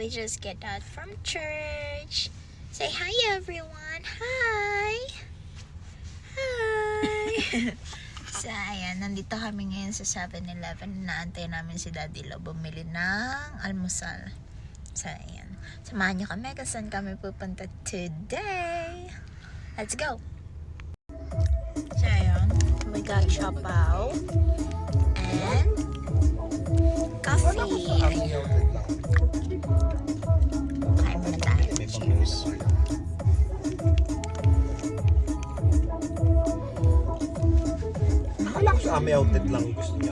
We just get out from church. Say hi, everyone. Hi. Hi. So, ayan. Nandito kami ngayon sa 7-Eleven. Naantay namin si Daddy Lo bumili ng almusal. So, ayan. Samahan niyo kami kung saan kami pupunta today. Let's go. So, ayan. We got Chapaw and coffee. Kain muna tayo. Cheers. Akala ko sa Ami Outlet lang gusto niya.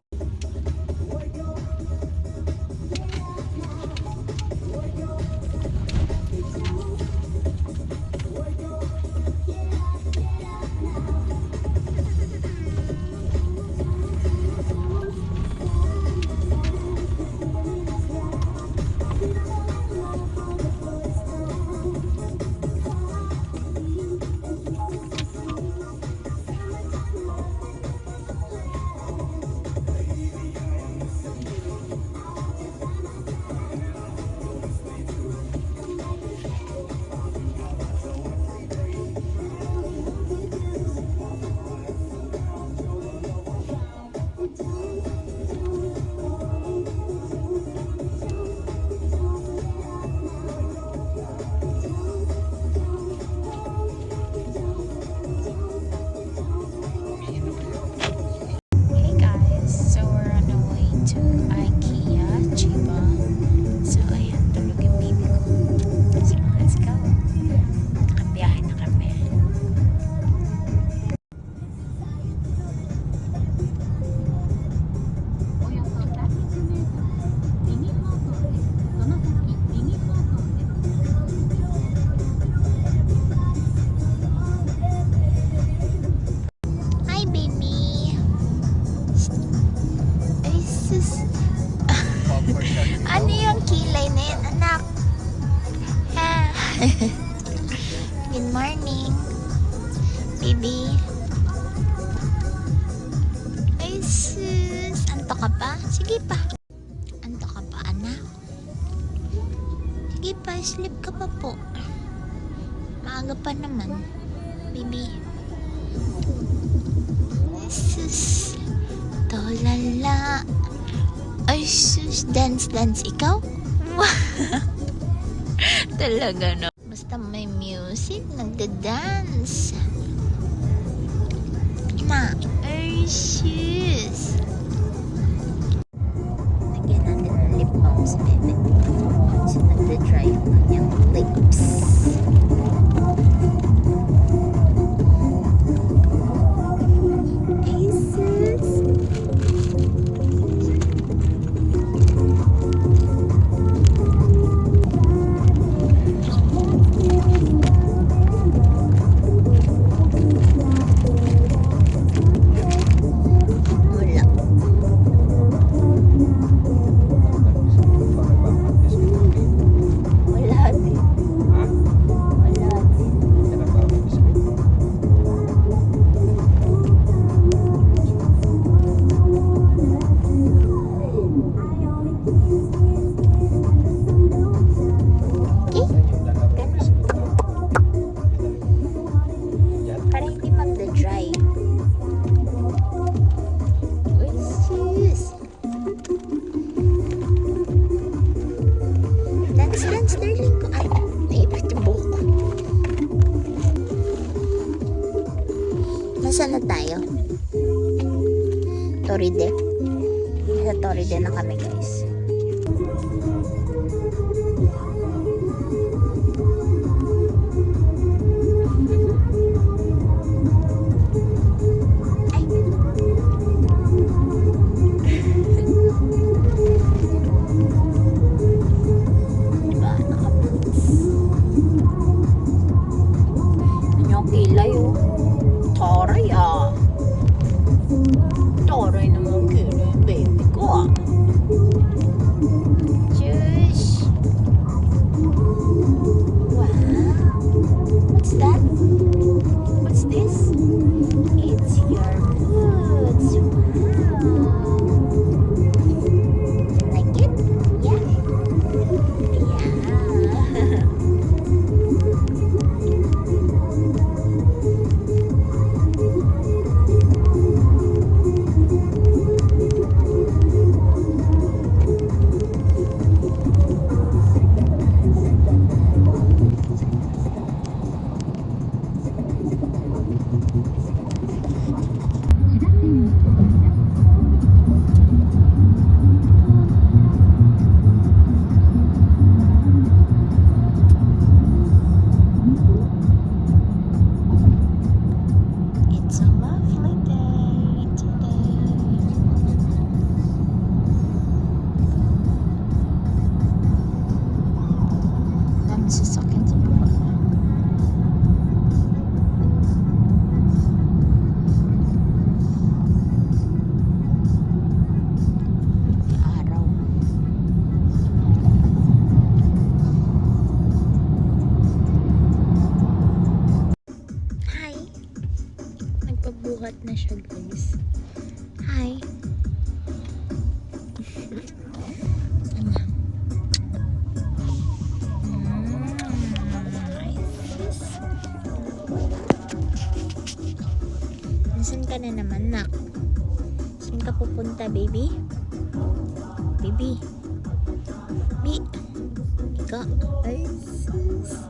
Ano yung kilay na yun, anak? Good morning, baby. Ay, sus. Anto ka pa? Sige pa. Anto ka pa, anak? Sige pa, sleep ka pa po. Maaga pa naman, baby. Ay, sus. Tolala. Ay, sus, dance ikaw? Talaga, no? Basta may music, nagda-dance. Na, ay, sus. Lagyan natin ng lip balm sa bebe. So, nagda-dry yung kanyang lips. Ay, sus. Dance, darling ko. Ay, naipit yung buhok ko. Nasaan na tayo? Toride. Sa Toride na kami, guys. Kilay, oh. Taray, ah. Taray naman kilay, baby ko, ah. na siya, guys. Hi. Ano? Nice. Nasaan ka na naman, nak? Saan ka pupunta, baby? Baby. Ika. Ay, sis.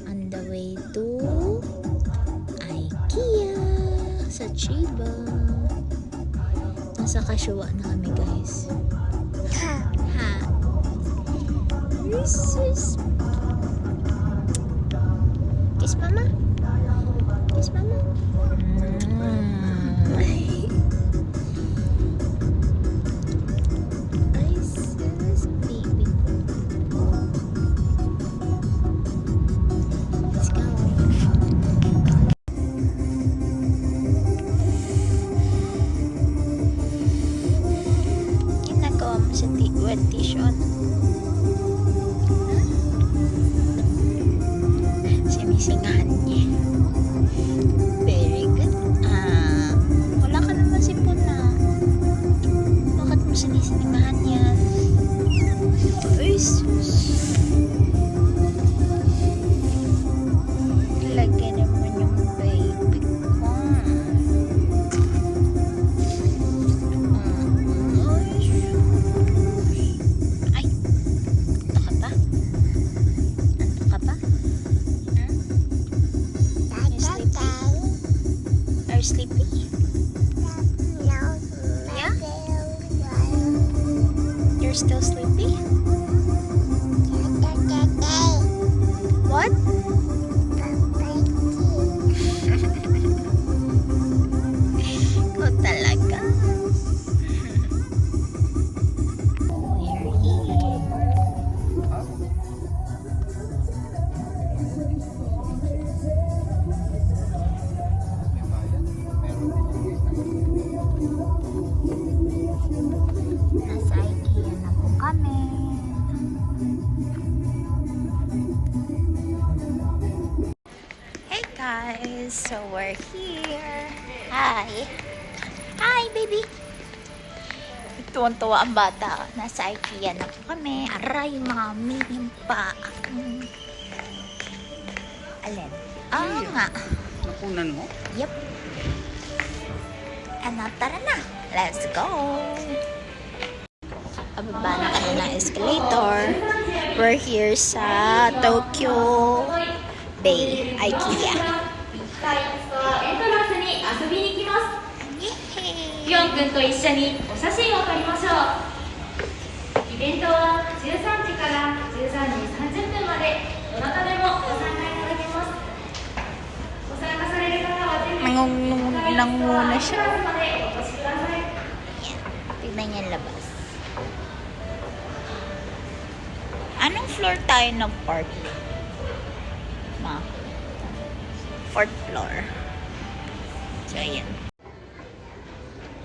On the way to IKEA sa Chiba. Nasa Kashuwa na kami, guys. Ha. Sis. Kiss mama. Kiss mama. Ay, sis, baby. Let's go. Ginagawa mo sa wet t-shirt. Sinisingahan niya. Very good. Wala ka naman sipon na. Bakit mo sinisingahan yan? Uy, sus. Lagyan naman yung baby ko. Ay, ito ka pa? Anto ka pa? Are you sleepy? Yeah? You're still sleepy? What? Ikaw talaga. We're here. Nasa IKEA na po kami. Hey guys, so we're here. Hi. Hi baby. Tuwan-tuwa ang bata. Nasa IKEA na po kami. Aray, mami, yung pa. Alin? Nga. Nakunan mo? Yep. Tara na. Let's go. Pababa na kami ng escalator. We're here sa Tokyo Bay IKEA. エントランスに遊びに行きます。 Yay! ピョン君と一緒にお写真を撮りましょう。イベントは13時から13時30分までどなたでもご参加いただけます。ご参加される方はぜひNangungulang muna siya. までお越しください。 Tignan niya yung labas. Anong floor tayo nag-park? Ma? 4th floor. So, ayan.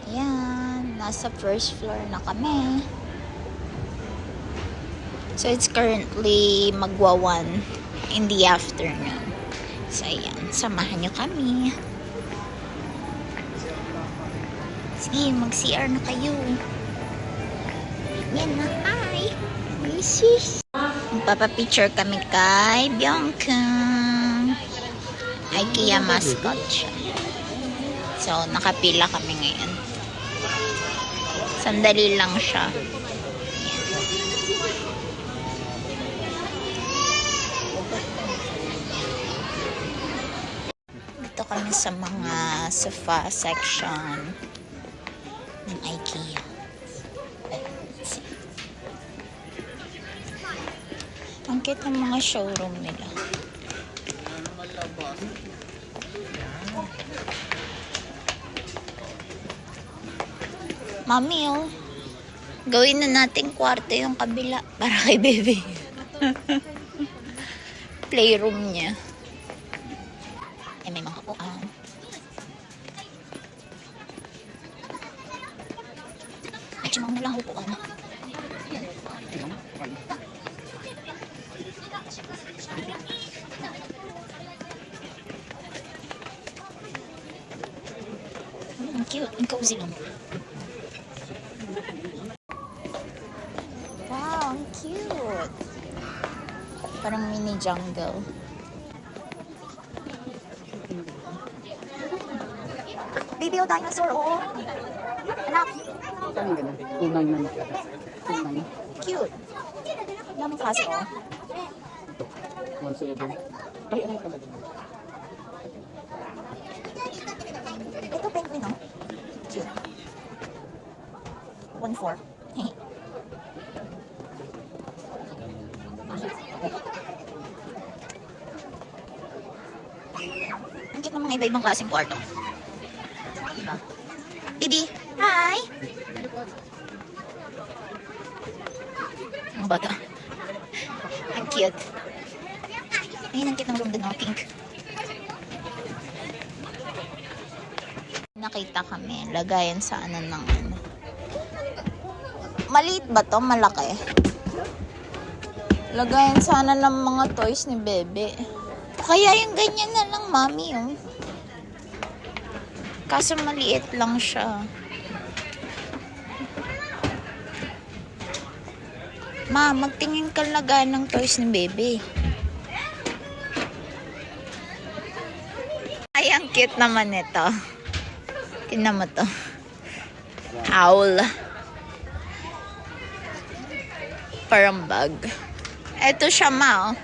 Ayan. Nasa first floor na kami. So, it's currently magwa 1 in the afternoon. So, ayan. Samahan nyo kami. Sige, mag-CR na kayo. Yan na. Hi! Sis! Magpapapicture kami kay Bianca. IKEA mascot siya. So, nakapila kami ngayon. Sandali lang siya. Dito kami sa mga sofa section ng IKEA. Let's see. Ang cute ng mga showroom nila. Mami, oh. Gawin na natin kwarto yung kabila para kay baby. Playroom niya. Ay, may mga uang. Ay, simang mo lang upuan. cute. Ang cozy lang. Wow, ang cute. Parang mini jungle. Baby, oh, dinosaur, oh. Anak, Saan yung gano'n? Tunay na tunay. cute. Daming klase, oh. Whatsoever. Ay, ano ka ba? Ito penguin, oh. Cute. 1.4. Ang cute ng mga iba-ibang klaseng kwarto. Diba? Didi, hi! Ang bata. Ang cute. Ayun, ang cute ng room din, oh, pink. Nakita kami, lagayan sa ano ng ano. Maliit ba to? Malaki? Lagayan sana ng mga toys ni Bebe. Kaya yung ganyan na lang, mami, oh. Kaso maliit lang siya. Ma, magtingin ka lagayan ng toys ni Bebe. Ay, ang cute naman nito. Tingnan mo to. Owl. Parang bag. Ito siya, ma, oh.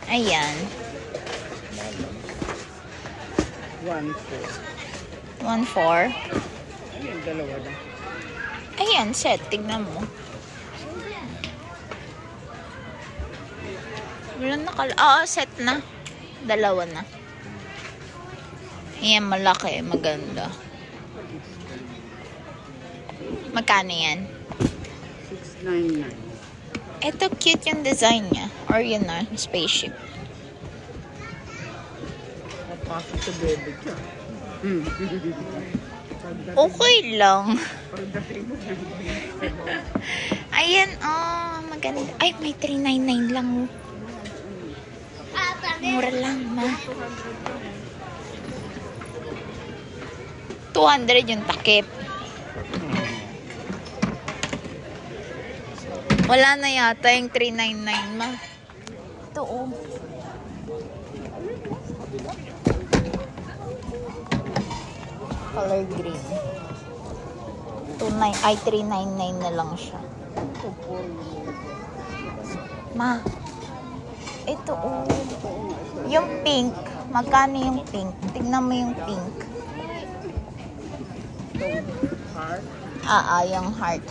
Ayan. 1-4. 1.4. Ayun, dalawa na. Ayan, set. Tignan mo. Wala na oo, set na. Dalawa na. Ayan, malaki. Maganda. Magkano yan? 699. Ito, cute yung design niya. Or yun na, spaceship. Napasok sa bebe ka. Okay lang. Pagdating mo, Ayan, oh, maganda. Ay, may 399 lang. Mura lang, ma. 200 yung takip. Wala na yata yung 399, ma. Ito, oh. Color green. 399 na lang siya. Ma, ito, oh. Yung pink. Magkano yung pink? Tignan mo yung pink. heart. Yung heart.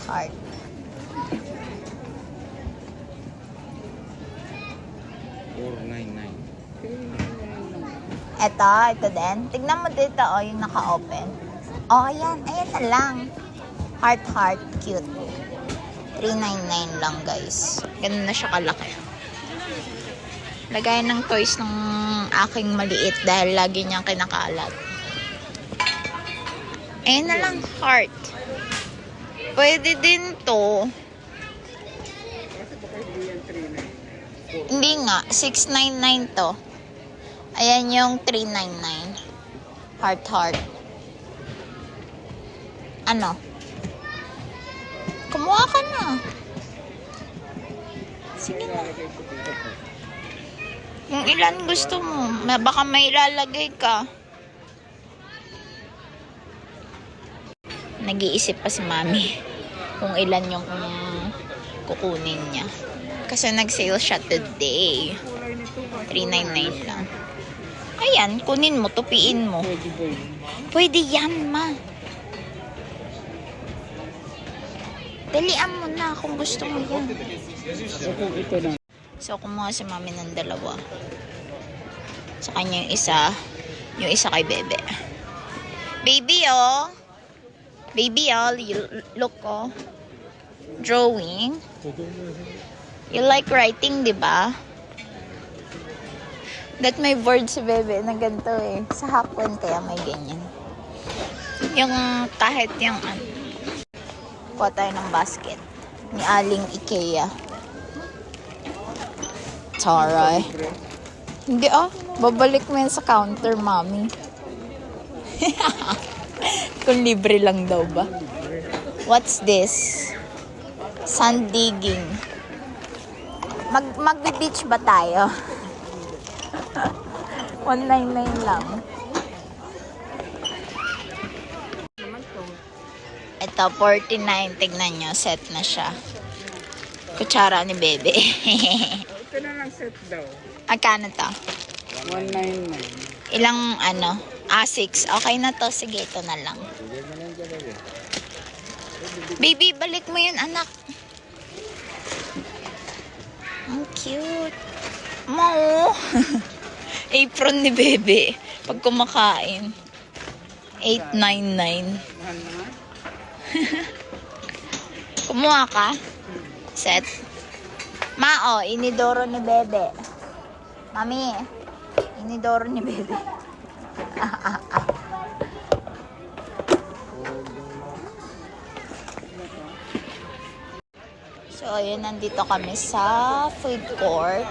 Ito din. Tignan mo dito, oh, yung naka-open. Oh, ayan na lang. Heart, cute. 399 lang, guys. Ganun na siya kalaki. Lagayan ng toys ng aking maliit dahil lagi niyang kinakalat. Ayan na lang, heart. Pwede din to. Hindi nga, 699 to. Ayan yung 399. Heart. Ano? Kumuha ka na. Sige na. Yung ilan gusto mo. Baka may ilalagay ka. Nag-iisip pa si mami kung ilan yung kukunin niya. Kasi nag-sale siya today. 399 lang. Ayan, kunin mo, tupiin mo. Pwede ba yun? Pwede yan, ma. Dalian mo na kung gusto mo yan. So, kung ito na. So, kumuha si mami ng dalawa. Sa kanya yung isa kay Bebe. Baby, oh. Look, oh. Drawing. You like writing, di ba? That may board si Bebe na ganito eh. Sa Hakwan kaya may ganyan. Yung kahit yung kuha tayo ng basket ni Aling Ikea. Taray. Hindi babalik mo yan sa counter, mami. Kung libre lang daw ba? What's this? Sand digging. Magbe-beach ba tayo? 199 lang. Ito, 49. Tignan nyo, set na siya. Kutsara ni Bebe. Ito na lang set daw. Magkano to? 199. Ilang 6. Okay na to. Sige, ito na lang. Baby, balik mo yun, anak. Ang cute. Mo. Apron ni Bebe. Pag kumakain. 899. Mahal na. Kumuha ka? Set. Inidoro ni Bebe. Mami, inidoro ni Bebe. So, ayun, nandito kami sa food court.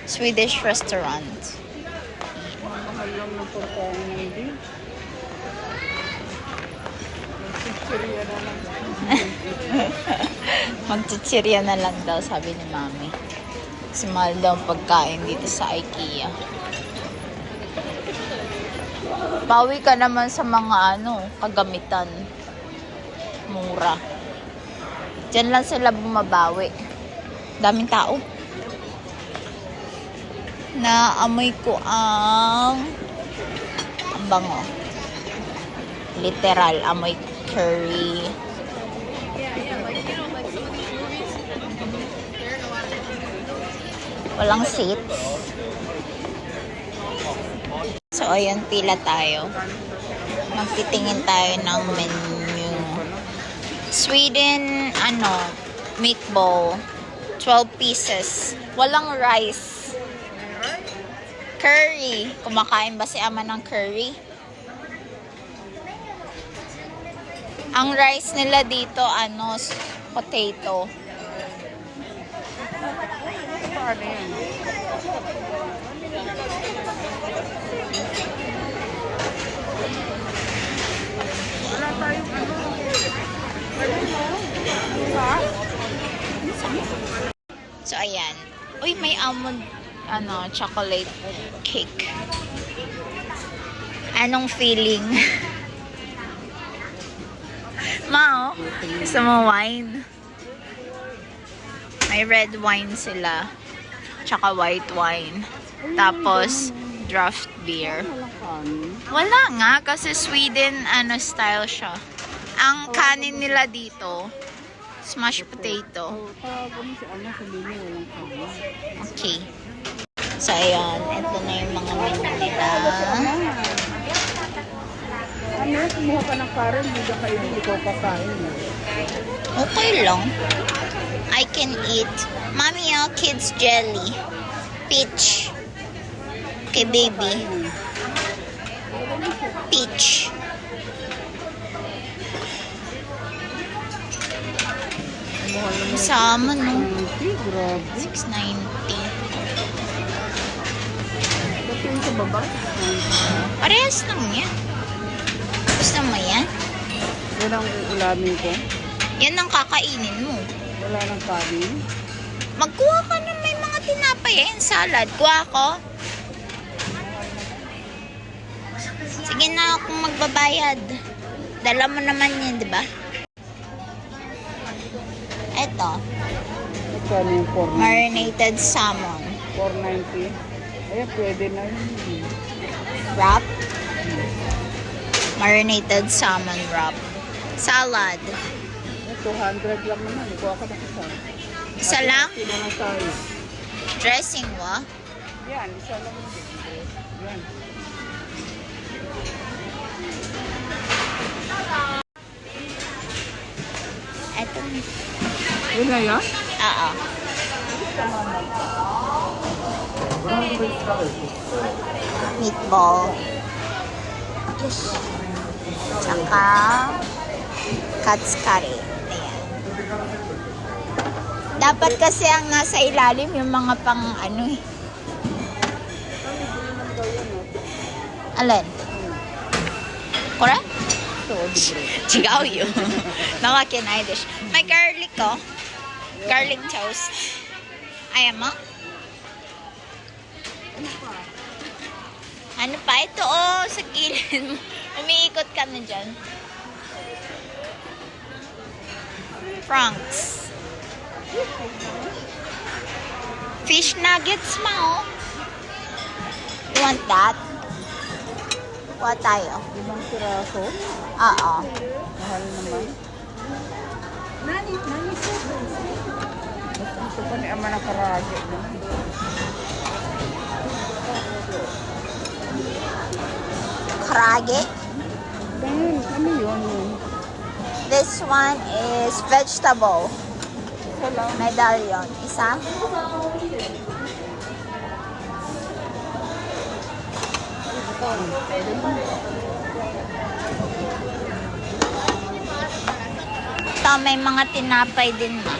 Swedish restaurant. Mahal lang ng pagkain ng beach. Chichirya na lang. Magchichirya na lang daw, sabi ni Mami. Kasi mahal daw ang pagkain dito sa IKEA. Bawi ka naman sa mga kagamitan. Mura. Diyan lang sila bumabawi. Daming tao. Naamoy ko ang bango. Literal, amoy curry. Walang seats. So, ayan, pila tayo. Magtitingin tayo ng menu. Sweden, meatball. 12 pieces. Walang rice. Curry. Kumakain ba si Ama ng curry? Ang rice nila dito, potato. Paano yan? Wala tayong So, ayan. Uy, may almond, chocolate cake. Anong feeling? Mao, gusto mo wine? May red wine sila. Tsaka white wine. Tapos, draft beer. walang kanin. Wala nga, kasi Sweden, style siya. Ang kanin nila dito, smashed potato. Oh, tawagan mo si Ana, sabihin niya walang kanin. Okay. So, ayan. Ito na yung mga menu nila. Ano, kumuha ka ng karin, hindi ka kayo, hindi ko kakain. Okay lang. I can eat. Mommy, kids jelly. Peach. Okay, baby. Peach. Sama, no? Grabe. 690. Ba't yung sa baba? Parehas lang yan. Gusto mo yan? Yan ang ulamin ko. Yan ang kakainin mo. Wala ng kanin. Magkuha ka na, may mga tinapay. Ayan, salad. Kuha ko. Sige na akong magbabayad. Dala mo naman yan, di ba? Eto, Magkano yung 490? marinated salmon. 490? Ayan, pwede na yun. Wrap. Marinated salmon wrap. Salad. 200 lang naman. Ikuha ka ng isa. Isa lang? Sino na tayo? Dressing wa? Yan, isa lang. Yan. Eto. Yun na yan? Oo. Meatball. Tsaka Kat's curry. Ayan. Dapat kasi ang nasa ilalim yung mga pang Alin? Kore? Ito, libre. Chigaw yun. Nakakinay dish. May garlic ko. Garlic toast. Ayan mo. Ano pa? Ito oh, sa gilid mo. Umiikot ka na dyan. Franks. Fish nuggets mo. Oh. You want that? Kuha tayo. 5 piraso. Oo. Mahal naman. Mas gusto pa ni Ama ng karage. No? Karage. Dahil, ano yun? This one is vegetable. Isa lang. Medallion. Isa. Ito, may mga tinapay din ma.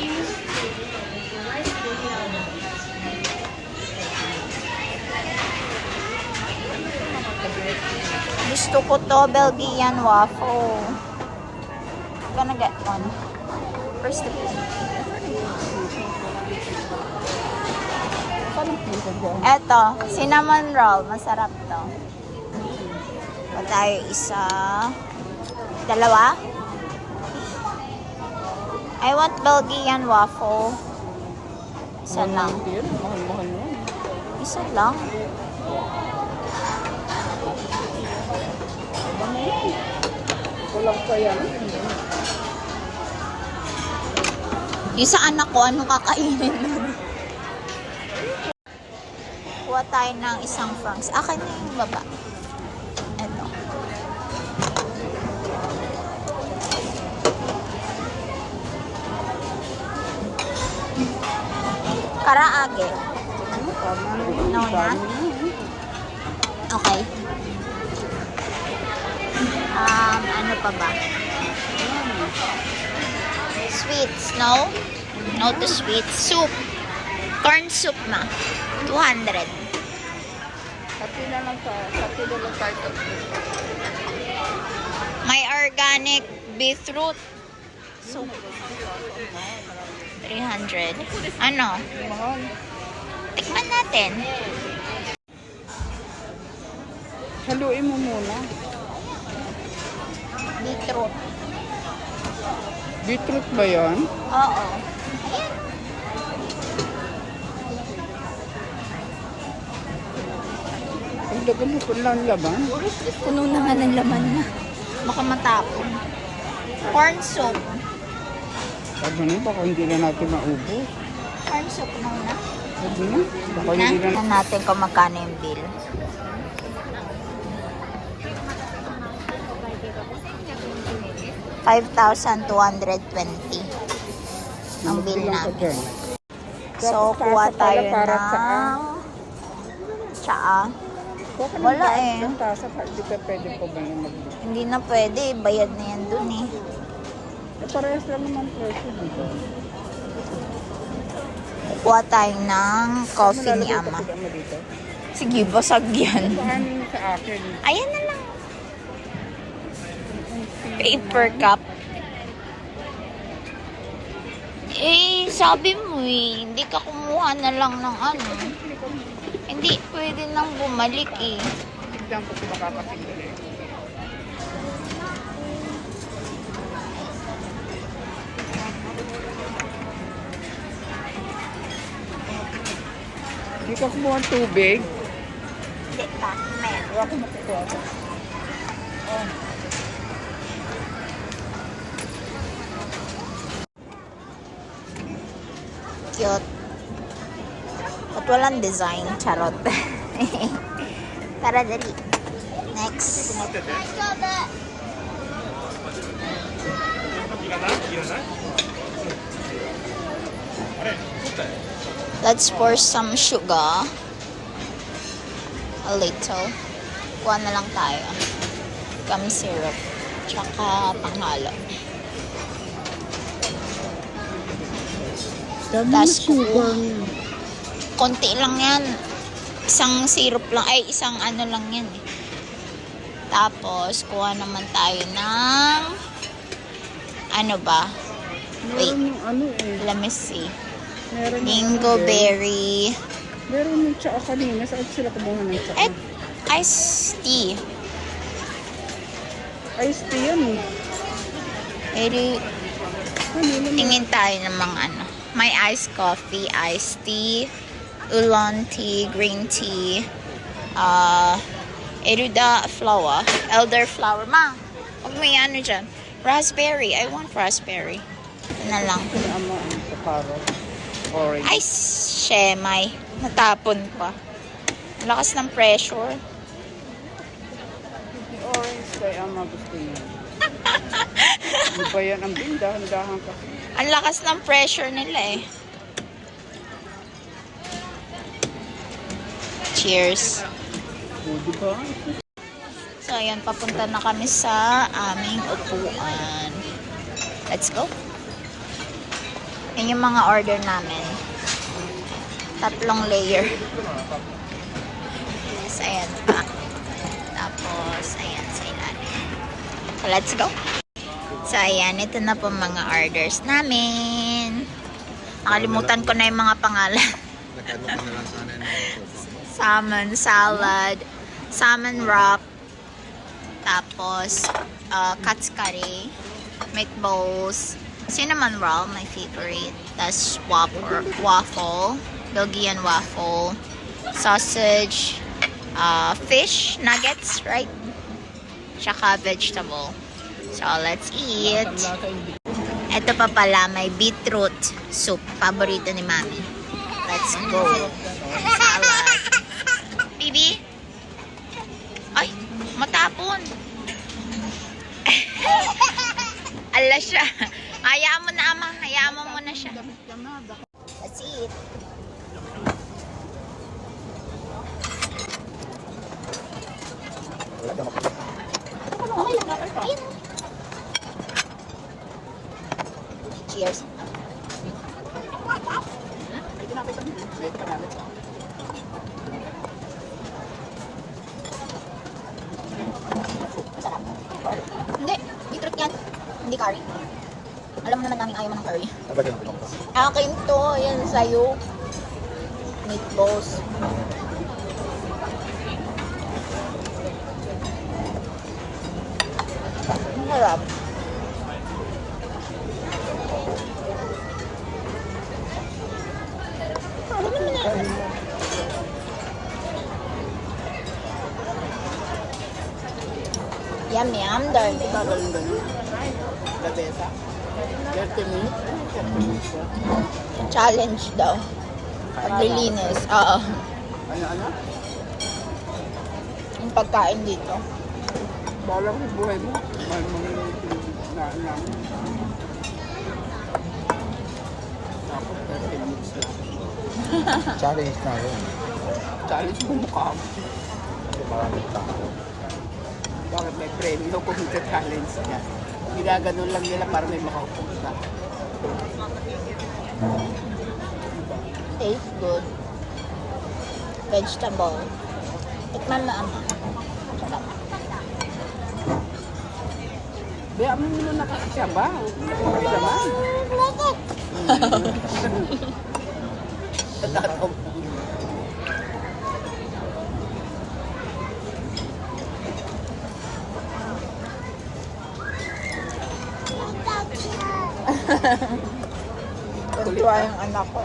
Gusto ko to, Belgian waffle. Gonna get one. First the Parang pizza dyan. Eto, cinnamon roll. Masarap to. Pa tayo isa. Dalawa. I want Belgian waffle. Isa lang. Hindi yun, mahal-mahal yun. Isa lang. Walang pa yan. Yung sa anak ko, anong kakainin nun? Kuha tayo ng isang francs. Akin na yung baba. Eto. Karaage. No na? Okay. Ano pa ba? Sweets, no? No to sweets. Soup. Corn soup na. 200. Pati na lang tayo. May organic beetroot. Soup. 300. Ano? Mahal. Tikman natin. Haluin mo muna. Beetroot. Beetroot ba yan? Oo. Ayan. Ang dagan mo po lang laban. Puno na nga ng laman na. Baka matapon. Corn soup. Sabi na, baka hindi na natin maubos. Corn soup muna. Sabi na, baka hindi na. Tingnan natin kung magkano yung bill. $5,220 ang bill namin. So, kuha tayo para ng tsaa. Wala Wala eh. Tasa, hindi ka pwede pa ba yung mag Hindi na pwede. Bayad na yan dun eh. parehas lang naman presyo dito. Kuha tayo ng coffee ni Malalagay Ama. kapag Ama dito. Sige, basag yan. Paano yung sa akin? Ayan na lang. Paper cup. Eh, sabi mo eh, hindi ka kumuha na lang ng ano. Hindi, pwede nang bumalik eh. Tignan ko kung makakatingin eh. Hindi ka kumuha ng tubig. Hindi pa, meron. Wala ko makukuha ko. Cute. At walang design. Charot. Tara, dali. Next. Let's pour some sugar. A little. Kuha na lang tayo. Gum syrup. Tsaka panghalo. Tas konti lang yan. Isang syrup lang. Ay, isang ano lang yan eh. Tapos, kuha naman tayo ng ano ba? Wait, Meron yung ano eh. let me see. Meron yung Dingo ano, berry. Meron yung tsaka kanina. Saan sila kumuha ng tsaka? At iced tea. Iced tea yan eh. Eri, Kanina na. tingin tayo ng mga ano. May iced coffee, iced tea, oolong tea, green tea, eruda flower, elderflower. Ma, huwag mo yan ano dyan. Raspberry. I want raspberry. Ito na lang. Ama ang kaparo. Orange. Ay, shemay. Natapon pa. Ang lakas ng pressure. Orange kay ama gusto niya. Di ba yan ang bindahan ka? Ang lakas ng pressure nila eh. Cheers. O, di ba? So, ayan, papunta na kami sa aming upuan. Let's go. Yan yung mga order namin. 3 layer. Yes, ayan pa. Tapos, ayan sa ilalim. So, let's go. So, ayan, ito na po mga orders namin. Nakalimutan ko na yung mga pangalan. Nagkano ka na lang sana ng Salmon salad, salmon wrap, tapos katsukari, meatballs, cinnamon roll, my favorite, tas waffle, Belgian waffle, sausage, fish nuggets, right? Tsaka vegetable. So, let's eat. Ito pa pala, may beetroot soup. Paborito ni Mami. Let's go. Salad. Bibi? Ay, matapon. Ala siya. Hayaan mo na, Ama. Hayaan mo muna siya. Let's eat. Cheers. Hindi, beetroot yan. Hindi curry. Alam mo naman namin ayaw mo ng curry. Akin to, yan sa'yo. Meatballs. Ang harap. Yum, yum, darling. Galing ganun. Labesa. 30 minutes. Challenge daw. Paglilinis. Oo. Ano? Yung pagkain dito. Balang sa buhay mo. Na. Tapos 30 minutes lang. challenge na yun. Challenge mo mukha mo. Kasi maraming tao. Bakit may premyo kung challenge niya? Ginaganon lang nila para may makaupunta. Tastes good. Vegetable. Tikman mo, Ama. Sarap. Kaya mo muna nakakasaba. Nakakasaba. Tatataw. Kuntuwa yung anak ko.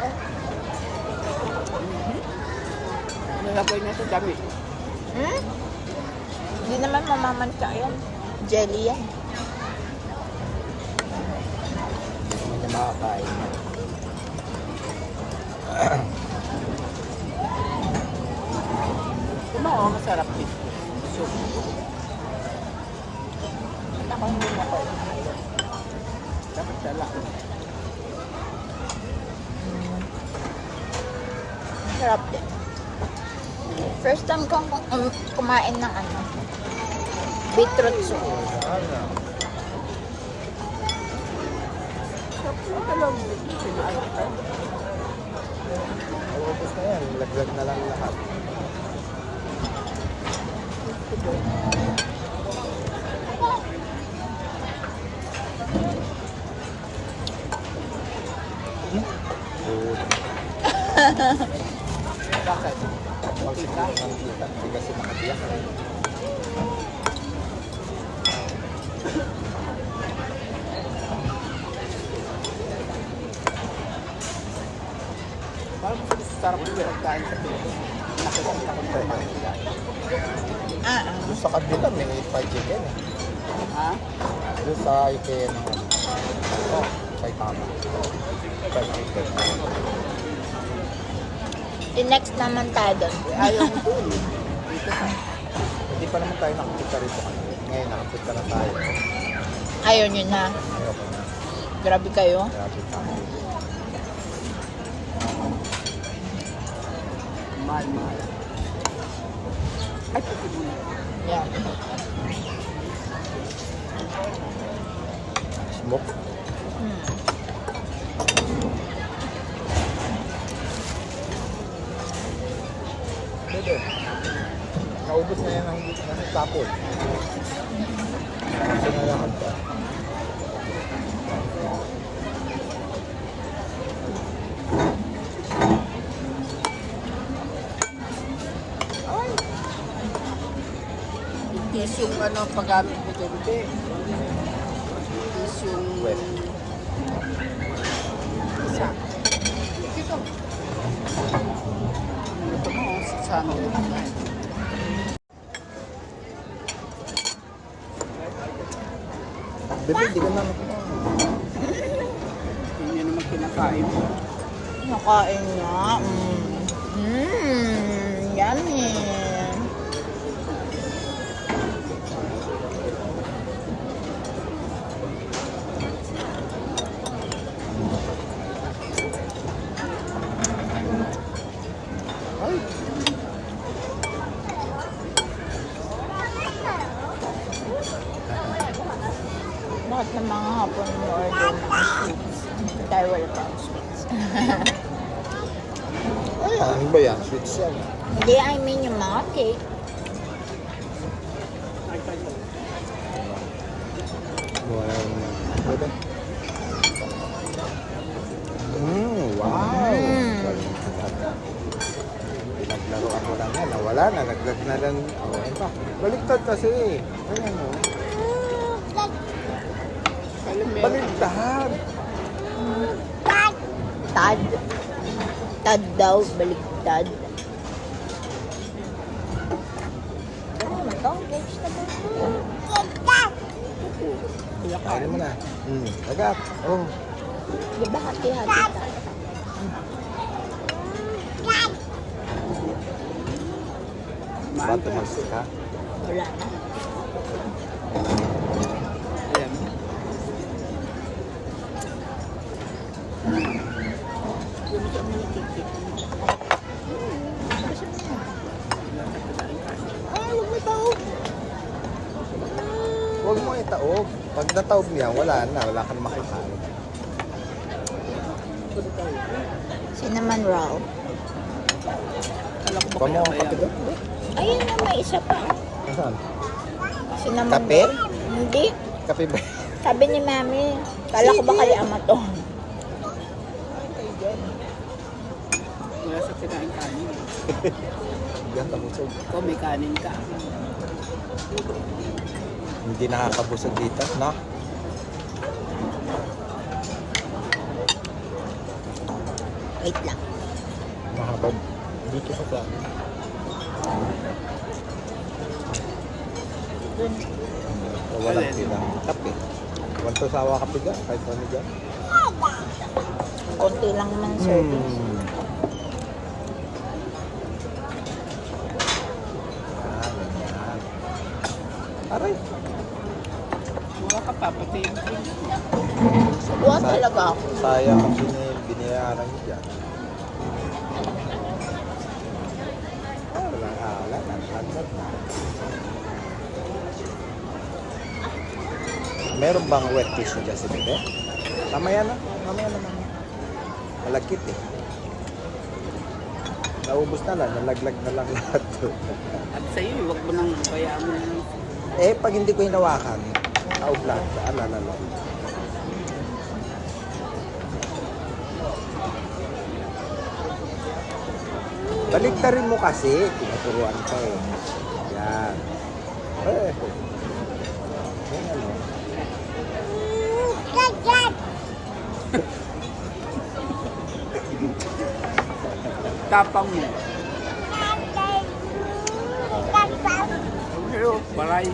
Nilagay niya sa dami. Hmm? Hindi naman mamamantsa yan. Jelly yan. Hindi na makakain. Kumawa, masarap din. Soup. At ako hindi na ko. Dapat dala. Sarap din. First time kong kumain ng ano, beetroot soup. Ubus na yan. Laglag na lang lahat. Oo. Bakit? Magsimula ng kita. Hindi kasi nakatiyak. Parang mas sarap yung pinagkain sa Pilipinas. Nakikita ko sa Manila. Doon sa kabila may fried chicken eh. Ha? Doon sa IKEA ng ano. Oh, sa Itama. Fried chicken. Next naman tayo doon. Ayaw mo doon. Dito ka. Hindi pa naman tayo nakapunta rito kasi. Ngayon nakapunta na tayo. Ayaw nyo na. Ayoko na. Grabe kayo. Grabe tayo. Mahal, mahal. Ay, puti mo na. Yeah. Smoke. Pwede. Naubos na yan ang nasa tapon. Kasi nalaman pa. Is yung ano, paggamit mo doon, be. Is yung... Wet. Isa. Dito. Ito mo, sa amin. Bebe, di ka naman Hindi naman kinakain mo. Nakain nga. Yummy. Ay, Bakit na mga hapon mo order ng sweets? Tayo wala pa ang sweets. ay, ano ba yan? Sweets yan. Hindi, I mean yung mga cake. Ay, kayo. Wala naman. Pwede. Wow! Pinaglaruan mo lang yan. Nawala na. Naglag na lang. Oh, ayun pa. Baliktad kasi. Ayan o. Alam mo, Baliktad! Tad. Tad daw, baligtad. Ano naman to? Vegetable. Kain mo na. Agap. Oh. Di ba hati-hati tayo? Bato magsik ha. Wala na. ayan. Ay, huwag mo taog. Huwag mo itaob. Pag nataob niya, wala na. Wala ka na makakain. Cinnamon roll. Kala ko ba Paano kaya ang kape doon? Ayun na, may isa pa. Nasaan? Cinnamon Kape? roll. Hindi. Kape ba? Sabi ni Mami, kala ko ba kaya ama to? Wala sa kinain kanin. Yan, tabusog. Ikaw may kanin ka. Hindi nakakabusog dito, no? Wait lang. Mahaba. Dito ka sa... Walang Alin? pila. Kape. Wanto sawa kape dyan. Kahit ano dyan. Konti lang naman serving. Yan. Aray. Mura ka pa, pati yung drinks mo. Buwan talaga ako. Sayang ang binayaran niyo dyan. Walang ala. Naglagnat na. Meron bang wet tissue dyan si Bebe? Mamaya na. Mamaya na. Malagkit eh. Naubos na lang. Nalaglag na lang lahat. At sa'yo, huwag mo nang bayaan mo na. Eh, pag hindi ko hinawakan, naublag. Alala lang. Baliktarin mo kasi. Tinuturuan ka eh. Yan. Eh. Yan ano. Tapang mo. Pero, waray.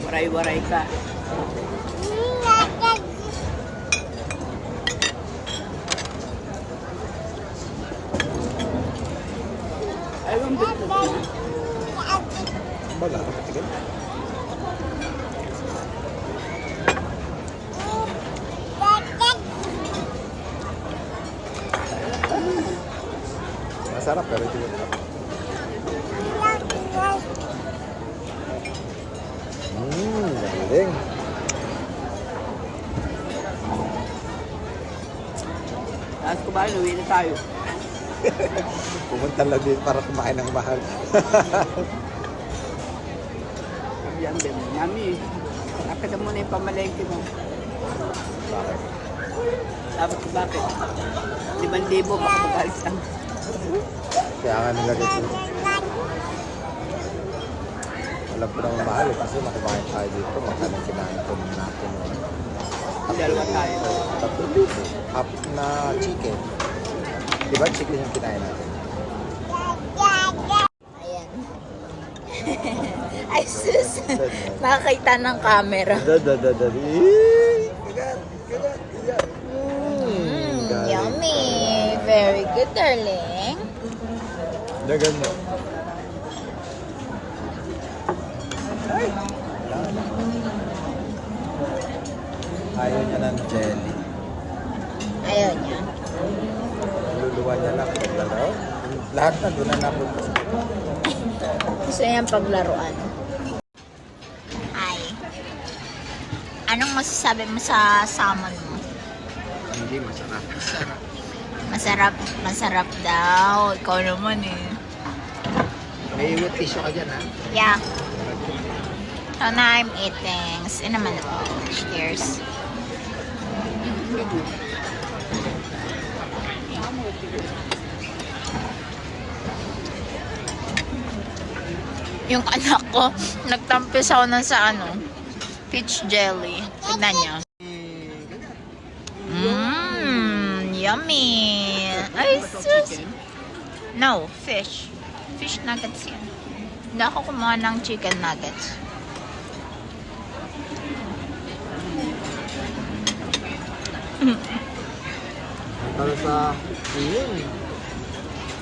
Waray-waray ka. Ayun, dito. Wala. Sige. Masarap pero hindi ko. Galing. Tapos kumain, uwi na tayo. Pumunta lang din para kumain ng mahal. Yan din. Yummy. Kapit mo muna yung pamalengke mo. Bakit? Tapos bakit? 5,000 baka magalit lang. Kaya nga nilagay ko. Alam ko naman mahal eh, kasi makumain tayo dito. Magkano kinain ko natin. Dalawa tayo. 3,000. Half na chicken. Diba chicken yung kinain natin? Ayan. Ay, sus. Nakakita ng camera. Kagat. Yummy. Very good, darling. Dagan mo. Ayaw niya ng jelly. Ayaw niya. Luluwa niya lang paglalaro. Lahat na doon na napunta sa Gusto niyang paglaruan. Ay. Anong masasabi mo sa salmon mo? Hindi masarap. Masarap daw. Ikaw naman eh. May iwit tissue ka dyan ha? Yeah. So now I'm eating. Sino naman ito? Cheers. Yung anak ko, nagtampisaw na sa peach jelly. Tignan niya. Yummy. Ay, sus. No, fish. Fish nuggets yan. Hindi ako kumuha ng chicken nuggets. Para sa iyon.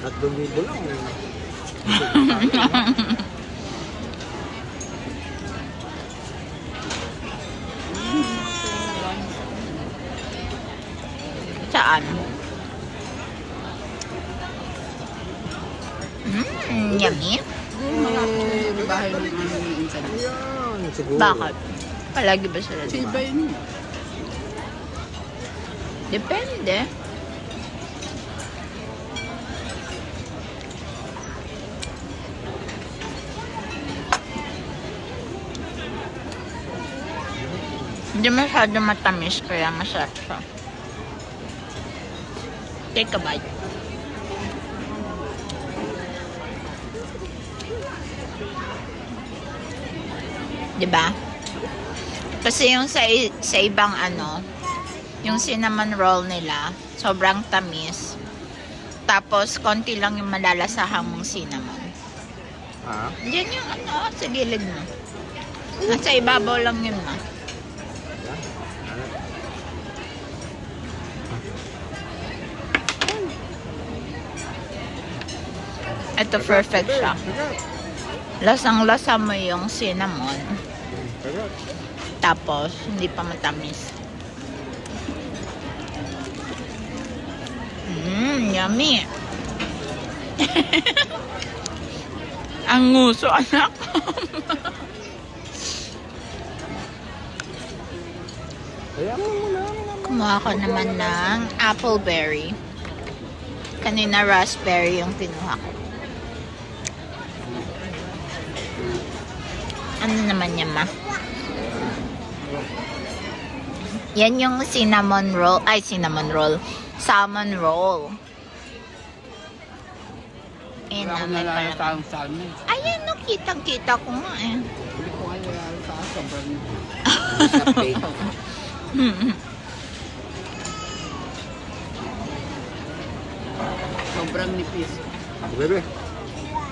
3,000 lang. Saan? Yummy. Bahay ng aming insan. Yan, siguro. Bakit? Palagi ba sila Si diba? iba yun. Depende. Hindi masyado matamis kaya masarap siya. Take a bite. Diba? Kasi yung sa ibang yung cinnamon roll nila, sobrang tamis. Tapos, konti lang yung malalasahang mong cinnamon. Ha? Diyan yung sa gilid mo. Nasa ibabaw lang yun na. Ito perfect siya. Lasang-lasa mo yung cinnamon. Tapos, hindi pa matamis. Yummy. Ang nguso, anak. Kumuha ko naman ng apple berry. Kanina raspberry yung kinuha ko. Ano naman yan, ma? Yan yung cinnamon roll. Ay, cinnamon roll. Salmon roll. Ayan Wala na, akong may nalala parang... sa salmon. Ayan, no, kitang-kita ko nga eh. Hindi ko nga nalala sa sobrang Sa bake. sobrang nipis. Bebe.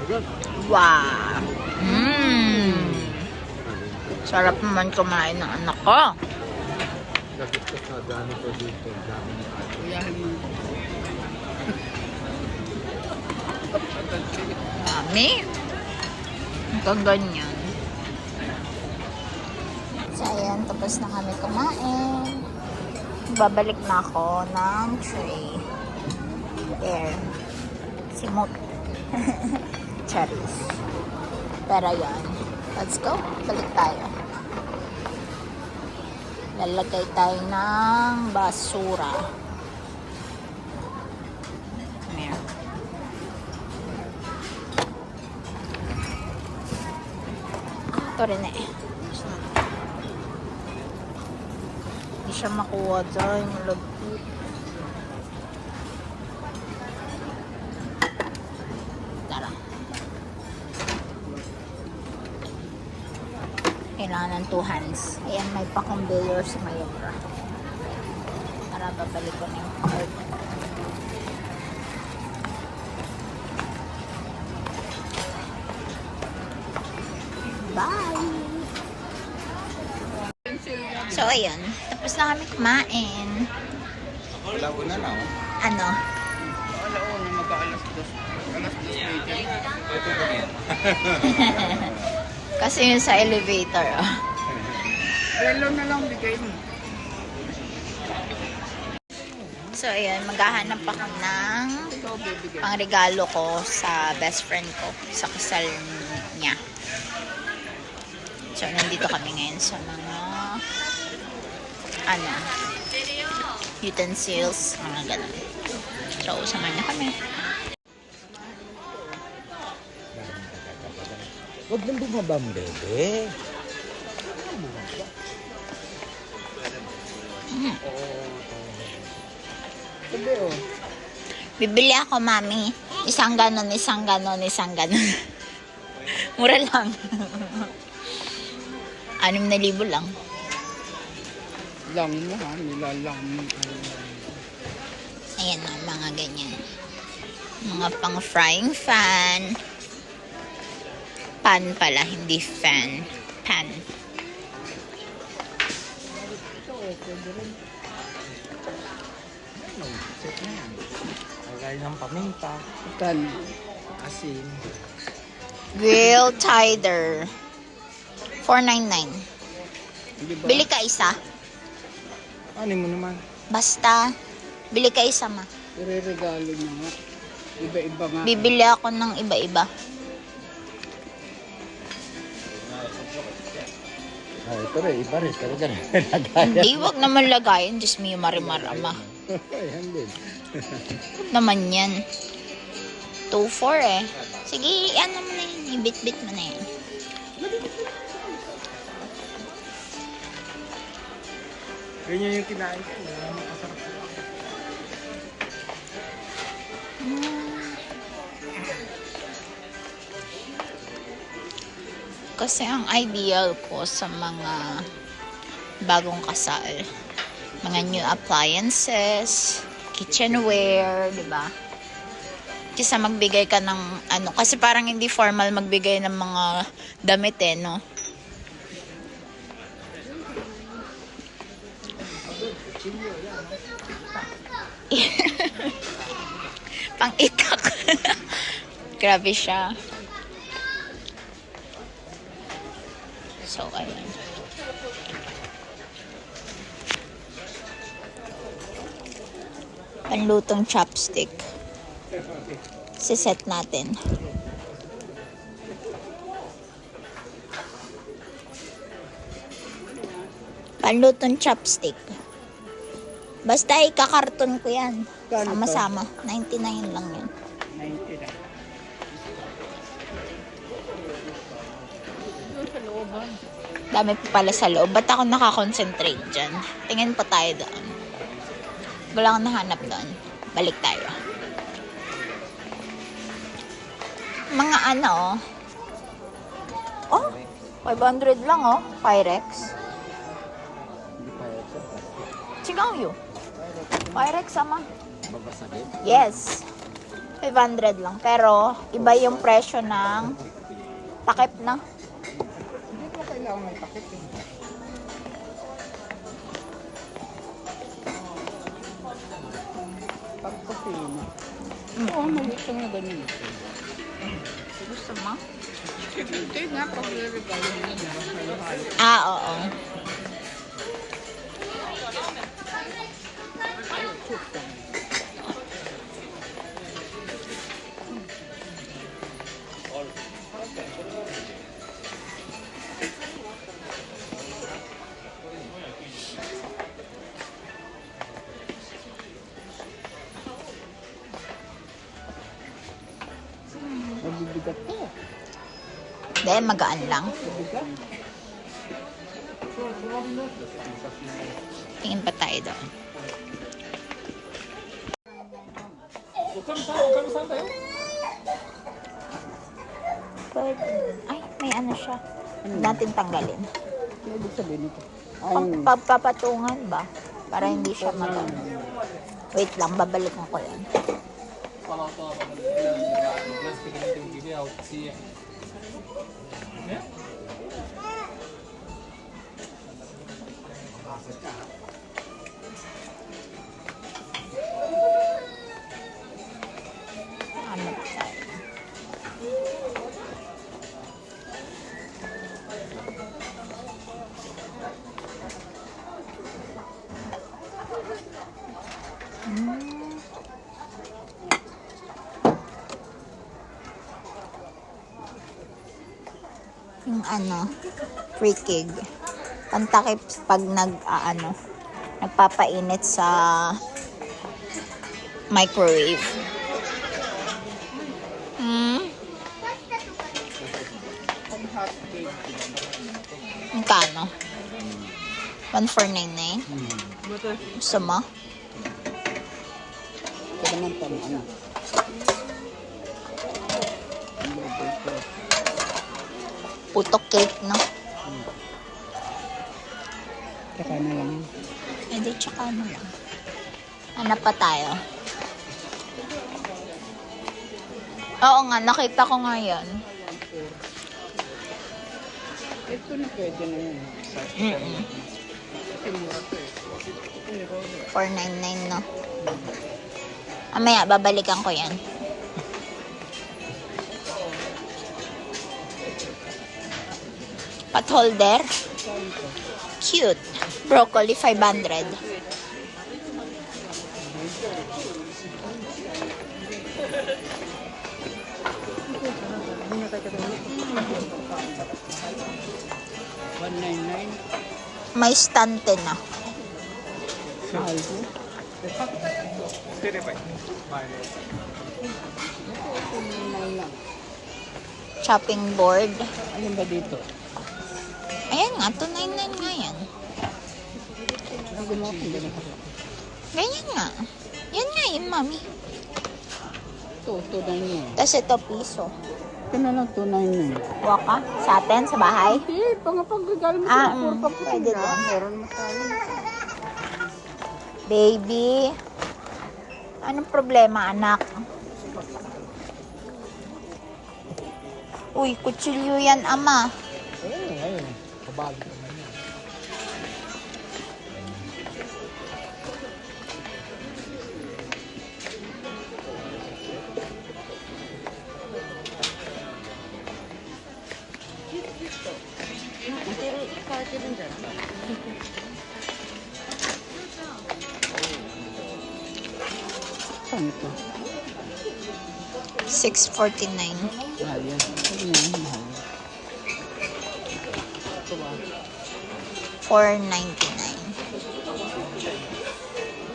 Agad. Wow! Sarap naman kumain ng anak ko. Lapit ka sa dami ko dito. Dami ni Ate. Kuyahin mo. Dami. Hanggang ganyan. So, ayan. Tapos na kami kumain. Babalik na ako ng tray. There. Simot. Charis. Pero yan. Let's go. Balik tayo. Lalagay tayo ng basura. Here. Ito rin eh. Hindi siya makuha dyan. Malagpit. Tara. Kailangan ng 2 hands. Ayan, may pa-conveyor sa Mayobra. Para babalik ko na yung card. Bye! So, ayun. Tapos na kami kumain. Wala ko na na. Ano? Alauna, mag-aalas 2. Alas 2 later. Ito ba yan? Kasi yun sa elevator, oh. Relo na lang bigay mo. So, ayun. Maghahanap ako ng Ikaw bibigay. pangregalo ko sa best friend ko sa kasal niya. So, nandito kami ngayon sa mga utensils, mga ganun. So, samahan niyo kami. Huwag nang bumabang, bebe. Sabi oh. Bibili ako, mami. Isang ganon, isang ganon, isang ganon. Mura lang. 6,000 lang. Lang mo ha, nilalang mo. Ayan o, mga ganyan. Mga pang frying fan. Pan pala, hindi fan. Pan. Set na yan. Lagay ng paminta. Tan. Asin. Grill Tider. 499. Di ba? Bili ka isa. Ano mo naman? Basta, bili ka isa, ma. Ireregalo niya nga. Iba-iba nga. Bibili ako ng iba-iba. Ah, ito rin. Iba rin. Talaga na. Hindi, wag naman lagayin. Diyos me, marimar-ama. Ayan din. Wag naman yan. 2-4 eh. Sige, ano mo na yun. Ibit-bit mo na yan. Ganyan yung kinain ko. Kasi ang ideal ko sa mga bagong kasal, mga new appliances, kitchenware, di ba? Kaysa magbigay ka ng ano, kasi parang hindi formal magbigay ng mga damit eh, no? Pang itak. Grabe siya. So, ayan. Panlutong chopstick. Siset natin. Panlutong chopstick. Basta ikakarton ko yan. Sama-sama. 99 lang yan. 90 na. Dami pa pala sa loob. Ba't ako nakakonsentrate dyan? Tingin pa tayo doon. Wala akong nahanap doon. Balik tayo. Mga ano, oh. 500 lang, oh. Pyrex. Hindi pa ito. Sigaw yun. Pyrex, sama. Babasagin. Yes. 500 lang. Pero, iba yung presyo ng takip na. Hindi ko kailangan may takip eh. Pagkasina. Oo, maliit lang na ganun. Gusto mo? Hindi nga, pag re-regalo nila, halo-halo. Ah, oo. Shoot lang. Mabibigat po. Dahil magaan lang. Mabigat. Tingin pa tayo doon. Pwede. Ay, may ano siya. Natin tanggalin. Ano ibig sabihin nito? Ayun. Papapatungan ba? Para hindi siya magano. Wait lang, babalikan ko yan. Ano ba tayo? Yung ano, free keg. Pantakip pag nagpapainit sa microwave. Pang hot cake. Magkano? 1499? Gusto mo? Ito naman pang ano. Putok cake, no? Tsaka na lang yun. Hindi, tsaka ano lang. Hanap pa tayo. Oo nga, nakita ko nga yan. Ito na pwede na yun. Kasi mura to eh. 499, no? Amaya, babalikan ko yan. Pot holder. Cute. Broccoli, 500. $199. May stante na. Mahal po. Chopping board. Ayun ba dito? Ayan nga, 299 nga yan. Ang gumawa kung ganun ako. Ganyan nga. Yan nga yun, mami. Ito, 299. Tapos ito, piso. Ito na lang, 299. Waka? Sa atin, sa bahay? Hindi, pangapag-regalo mo Ah, sa pwede din. Meron mo tayo. Baby. Anong problema, anak? Uy, kutsilyo yan, ama. Ayun. Kabalo naman yan. Saan ito? 649. Mahal yan. Sabi niya, mahal. 499.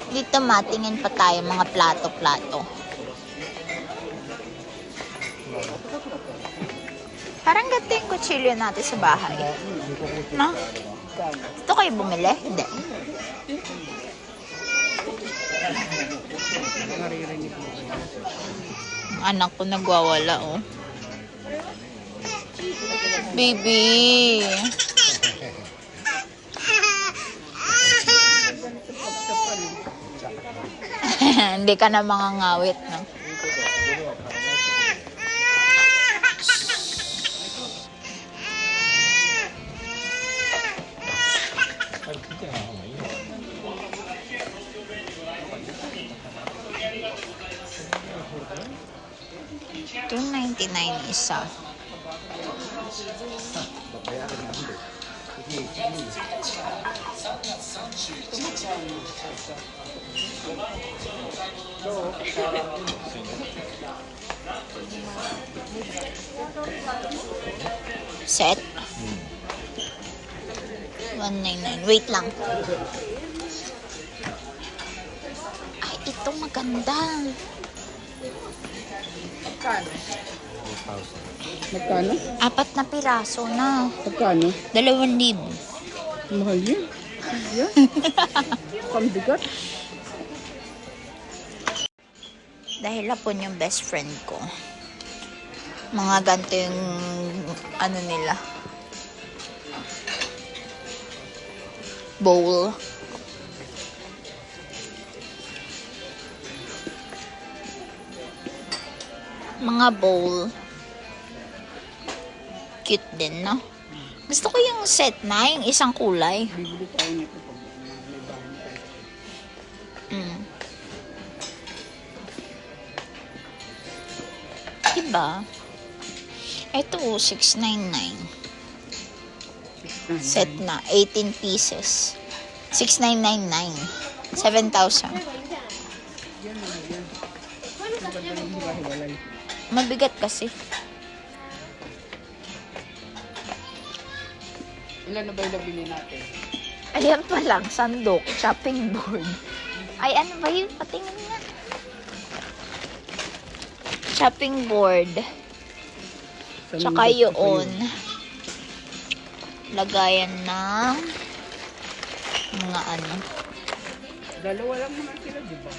Dito matingin pa tayo mga plato-plato. Parang ganito yung kutsilyo natin sa bahay. No? Ito kayo bumili? Hindi. Naririnig mo. Ang anak ko nagwawala, oh. Baby. Hindi ka na mangangawit, no? $2.99 isa. Set. 199. Wait lang. Ay, ito maganda. Magkano? 4 na piraso na. Magkano? 2,000. Mahal yan. Yan. Pambigat. Dahil hapon yung best friend ko. Mga ganito yung ano nila. Bowl. Mga bowl. Cute din, no? Gusto ko yung set na, yung isang kulay. Bibili tayo nito pag may bahan tayo. Diba? Ito, $699. Set na, 18 pieces. $6,999. 7,000. Mabigat kasi. Ilan na ba yung nabili natin? Ayan pa lang, sandok, chopping board. Ay, ano ba yun? Patingin nga. Chopping board. Tsaka yun. Lagayan ng mga ano. Dalawa lang naman sila, di ba?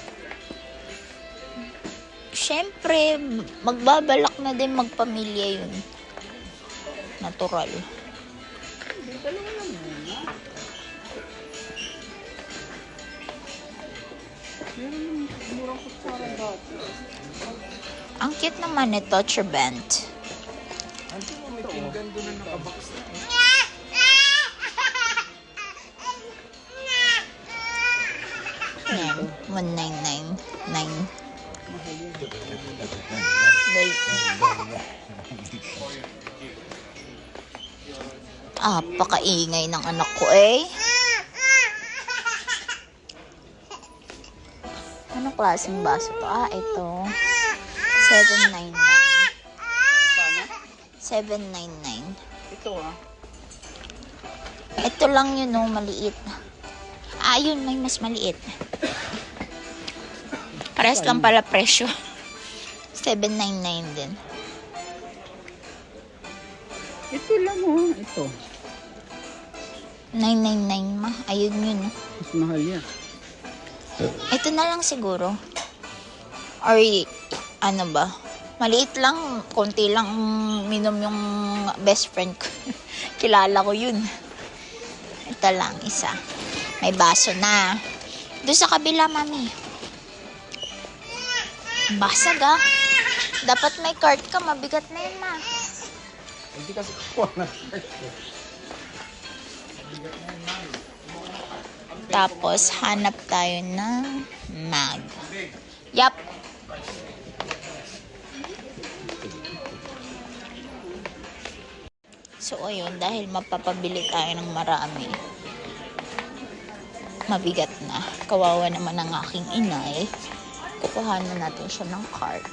Siyempre, magbabalak na din magpamilya yun. Natural. Dalawa lang muna. Meron yung murang kutsara dati. Ang cute naman nito, Trabant. Anti mo may pinggan doon na nakabox na. Ayan, $1,999. Wait. Pakaingay ng anak ko eh. Anong klaseng baso to? Ito. $799. Paano? $799. Ito Ito lang yun, no, maliit. Yun, may mas maliit. Parehas lang pala presyo. $799 din. Ito lang ito. $999 ma. Ayun yun. No? Mas mahal yan. Ito na lang siguro. Or, ano ba? Maliit lang. Konti lang minom yung best friend ko. Kilala ko yun. Ito lang, isa. May baso na. Doon sa kabila, mami. Basag ah. Dapat may cart ka. Mabigat na yun, ma. Hindi kasi kuha na. Tapos, hanap tayo ng mag. Yup. So, ayun, dahil mapapabili tayo ng marami, mabigat na. Kawawa naman ang aking inay. Kukuhanan natin siya ng cart.